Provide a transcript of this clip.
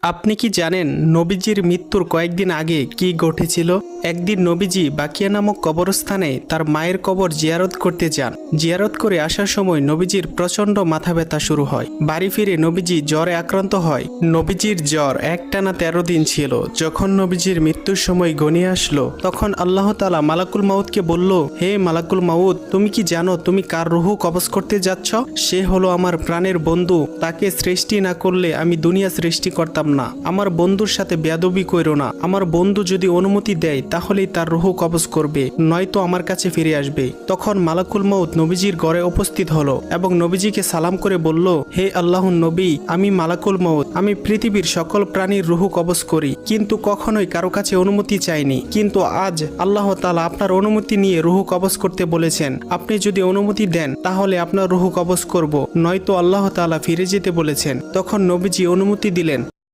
আপনি কি জানেন নবীজির মৃত্যুর কয়েকদিন আগে কি ঘটেছিল? একদিন নবীজি বাকিয়া নামক কবরস্থানে তার মায়ের কবর জিয়ারত করতে যান। জিয়ারত করে আসার সময় নবীজির প্রচণ্ড মাথা ব্যথা শুরু হয়। বাড়ি ফিরে নবীজি জ্বরে আক্রান্ত হয়। নবীজির জ্বর একটানা 13 দিন ছিল। যখন নবীজির মৃত্যুর সময় ঘনিয়ে আসলো, তখন আল্লাহ তাআলা মালাকুল মাউতকে বলল, হে মালাকুল মাউত, তুমি কি জানো তুমি কার রুহ কবজ করতে যাচ্ছ? সে হলো আমার প্রাণের বন্ধু। তাকে সৃষ্টি না করলে আমি দুনিয়া সৃষ্টি করতাম না। আমার বন্ধুর সাথে বেয়াদবি কইরো না। আমার বন্ধু যদি অনুমতি দেয় তাহলেই তার রুহ কবজ করবে, নয়তো আমার কাছে ফিরে আসবে। তখন মালাকুল মউত নবীজির ঘরে উপস্থিত হলো এবং নবীজিকে সালাম করে বলল, হে আল্লাহর নবী, আমি মালাকুল মউত। আমি পৃথিবীর সকল প্রাণীর রুহ কবজ করি, কিন্তু কখনোই কারো কাছে অনুমতি চাইনি। কিন্তু আজ আল্লাহ তাআলা আপনার অনুমতি নিয়ে রুহ কবজ করতে বলেছেন। আপনি যদি অনুমতি দেন তাহলে আপনার রুহ কবজ করব, নয়তো আল্লাহ তাআলা ফিরে যেতে বলেছেন। তখন নবীজি অনুমতি দিলেন